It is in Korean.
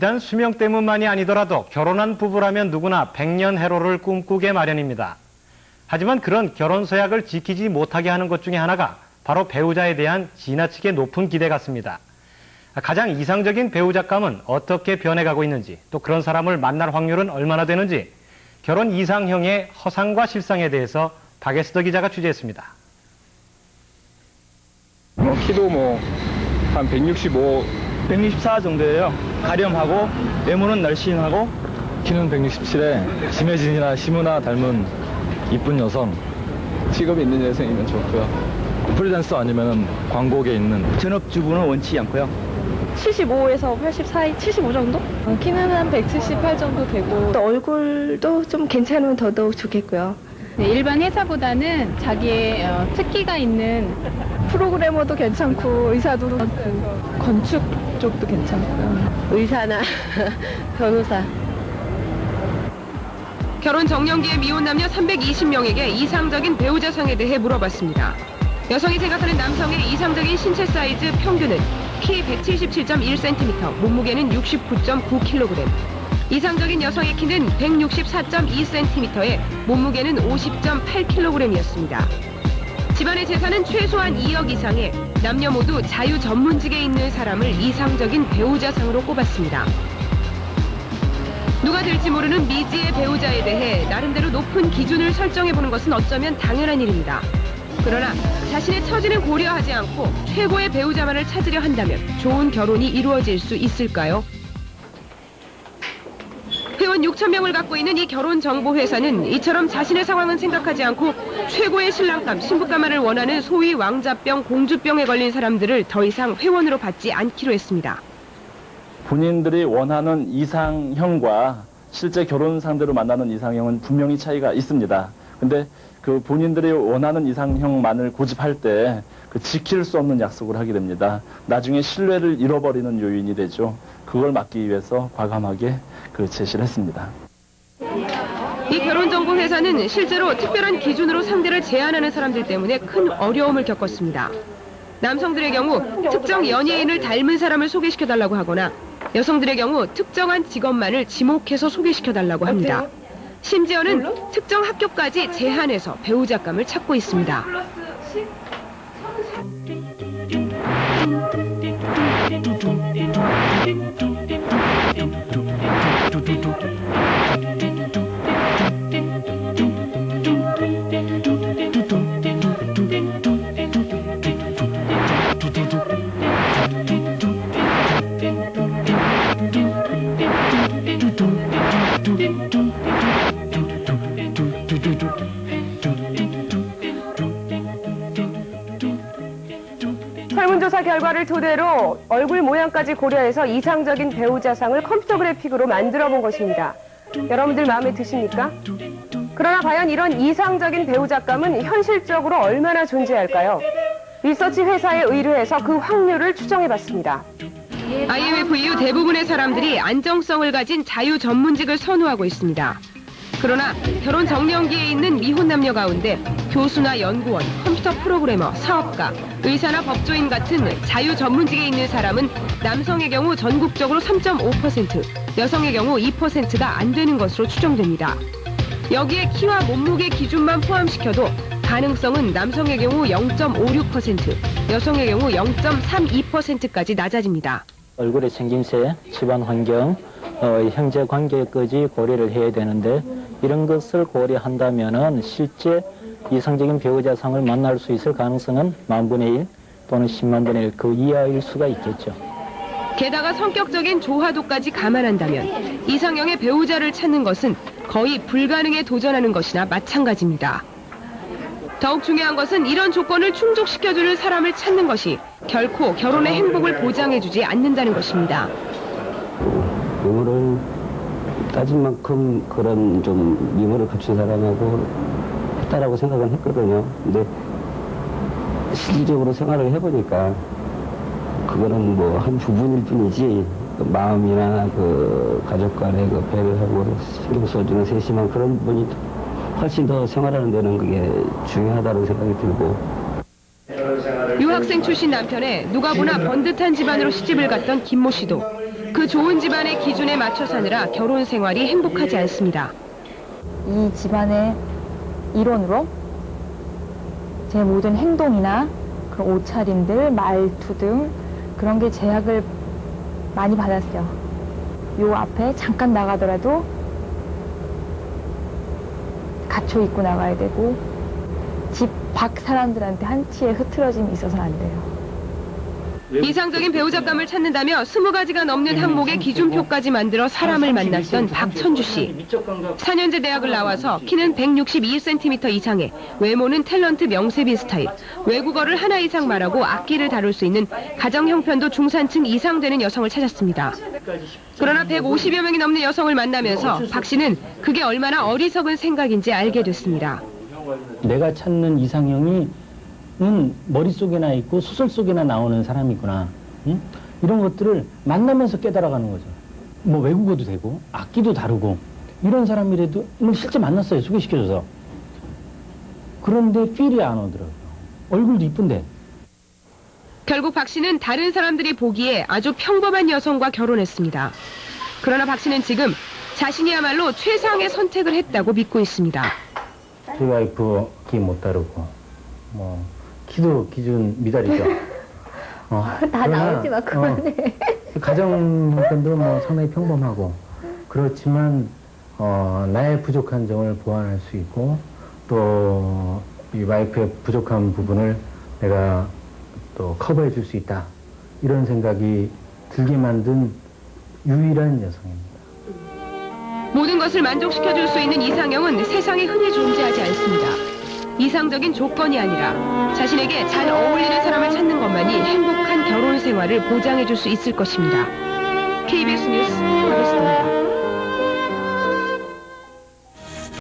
비단 수명 때문만이 아니더라도 결혼한 부부라면 누구나 백년해로를 꿈꾸게 마련입니다. 하지만 그런 결혼 서약을 지키지 못하게 하는 것 중에 하나가 바로 배우자에 대한 지나치게 높은 기대 같습니다. 가장 이상적인 배우자감은 어떻게 변해가고 있는지, 또 그런 사람을 만날 확률은 얼마나 되는지, 결혼 이상형의 허상과 실상에 대해서 박예스더 기자가 취재했습니다. 키도 한 165, 164 정도예요. 가렴하고 외모는 날씬하고 키는 167에 심혜진이나 심은하 닮은 이쁜 여성. 직업이 있는 여성이면 좋고요. 프리랜서 아니면 광고계에 있는. 전업주부는 원치 않고요. 75에서 80 사이, 75 정도? 키는 한 178 정도 되고 또 얼굴도 좀 괜찮으면 더더욱 좋겠고요. 네, 일반 회사보다는 자기의 특기가 있는 프로그래머도 괜찮고 의사도 그렇고 건축 쪽도 괜찮고요. 의사나 변호사. 결혼 정년기의 미혼 남녀 320명에게 이상적인 배우자상에 대해 물어봤습니다. 여성이 생각하는 남성의 이상적인 신체 사이즈 평균은 키 177.1cm, 몸무게는 69.9kg. 이상적인 여성의 키는 164.2cm에 몸무게는 50.8kg이었습니다. 집안의 재산은 최소한 2억 이상의 남녀 모두 자유 전문직에 있는 사람을 이상적인 배우자상으로 꼽았습니다. 누가 될지 모르는 미지의 배우자에 대해 나름대로 높은 기준을 설정해보는 것은 어쩌면 당연한 일입니다. 그러나 자신의 처지는 고려하지 않고 최고의 배우자만을 찾으려 한다면 좋은 결혼이 이루어질 수 있을까요? 회원 6,000명을 갖고 있는 이 결혼정보회사는 이처럼 자신의 상황은 생각하지 않고 최고의 신랑감, 신부감만을 원하는 소위 왕자병, 공주병에 걸린 사람들을 더 이상 회원으로 받지 않기로 했습니다. 본인들이 원하는 이상형과 실제 결혼 상대로 만나는 이상형은 분명히 차이가 있습니다. 근데 그 본인들이 원하는 이상형만을 고집할 때 그 지킬 수 없는 약속을 하게 됩니다. 나중에 신뢰를 잃어버리는 요인이 되죠. 그걸 막기 위해서 과감하게 제시를 했습니다. 이 결혼정보회사는 실제로 특별한 기준으로 상대를 제한하는 사람들 때문에 큰 어려움을 겪었습니다. 남성들의 경우 특정 연예인을 닮은 사람을 소개시켜달라고 하거나 여성들의 경우 특정한 직업만을 지목해서 소개시켜달라고 합니다. 심지어는 특정 학교까지 제한해서 배우자감을 찾고 있습니다. 설문조사 결과를 토대로 얼굴 모양까지 고려해서 이상적인 배우자상을 컴퓨터 그래픽으로 만들어 본 것입니다. 여러분들 마음에 드십니까? 그러나 과연 이런 이상적인 배우자감은 현실적으로 얼마나 존재할까요? 리서치 회사에 의뢰해서 그 확률을 추정해 봤습니다. IMF 이후 대부분의 사람들이 안정성을 가진 자유 전문직을 선호하고 있습니다. 그러나 결혼 정년기에 있는 미혼 남녀 가운데 교수나 연구원, 컴퓨터 프로그래머, 사업가, 의사나 법조인 같은 자유 전문직에 있는 사람은 남성의 경우 전국적으로 3.5%, 여성의 경우 2%가 안 되는 것으로 추정됩니다. 여기에 키와 몸무게 기준만 포함시켜도 가능성은 남성의 경우 0.56%, 여성의 경우 0.32%까지 낮아집니다. 얼굴의 생김새, 집안 환경, 형제 관계까지 고려를 해야 되는데 이런 것을 고려한다면은 실제 이상적인 배우자상을 만날 수 있을 가능성은 10,000분의 1 또는 100,000분의 1 그 이하일 수가 있겠죠. 게다가 성격적인 조화도까지 감안한다면 이상형의 배우자를 찾는 것은 거의 불가능에 도전하는 것이나 마찬가지입니다. 더욱 중요한 것은 이런 조건을 충족시켜주는 사람을 찾는 것이 결코 결혼의 행복을 보장해주지 않는다는 것입니다. 미모를 따진 만큼 그런 좀 미모를 갖춘 사람하고 했다라고 생각은 했거든요. 근데 실질적으로 생활을 해보니까 그거는 뭐 한 부분일 뿐이지 마음이나 가족 간의 배를 하고 신경 써주는 세심한 그런 분이 훨씬 더 생활하는 데는 그게 중요하다고 생각이 들고. 유학생 출신 남편에 누가 보나 번듯한 집안으로 시집을 갔던 김모 씨도 그 좋은 집안의 기준에 맞춰 사느라 결혼 생활이 행복하지 않습니다. 이 집안의 일원으로 제 모든 행동이나 그런 옷차림들, 말투 등 그런 게 제약을 많이 받았어요. 요 앞에 잠깐 나가더라도 갖춰 입고 나가야 되고 집 밖 사람들한테 한치의 흐트러짐이 있어서는 안 돼요. 이상적인 배우자감을 찾는다며 20가지가 넘는 항목의 기준표까지 만들어 사람을 만났던 박천주 씨. 4년제 대학을 나와서 키는 162cm 이상에 외모는 탤런트 명세빈 스타일, 외국어를 하나 이상 말하고 악기를 다룰 수 있는 가정 형편도 중산층 이상 되는 여성을 찾았습니다. 그러나 150여 명이 넘는 여성을 만나면서 박 씨는 그게 얼마나 어리석은 생각인지 알게 됐습니다. 내가 찾는 이상형이 머릿속에나 있고 소설 속에나 나오는 사람이구나. 응? 이런 것들을 만나면서 깨달아가는 거죠. 뭐 외국어도 되고 악기도 다루고 이런 사람이라도 실제 만났어요. 소개시켜줘서. 그런데 필이 안 오더라고요. 얼굴도 이쁜데. 결국 박 씨는 다른 사람들이 보기에 아주 평범한 여성과 결혼했습니다. 그러나 박 씨는 지금 자신이야말로 최상의 선택을 했다고 믿고 있습니다. 저희 와이프 키 못 다루고 뭐 키도 기준 미달이죠. 다 나오지 마, 그만해. 가정 형편도 뭐 상당히 평범하고 그렇지만 나의 부족한 점을 보완할 수 있고 또 이 와이프의 부족한 부분을 내가 또 커버해 줄 수 있다. 이런 생각이 들게 만든 유일한 여성입니다. 모든 것을 만족시켜줄 수 있는 이상형은 세상에 흔히 존재하지 않습니다. 이상적인 조건이 아니라 자신에게 잘 어울리는 사람을 찾는 것만이 행복한 결혼 생활을 보장해줄 수 있을 것입니다. KBS 뉴스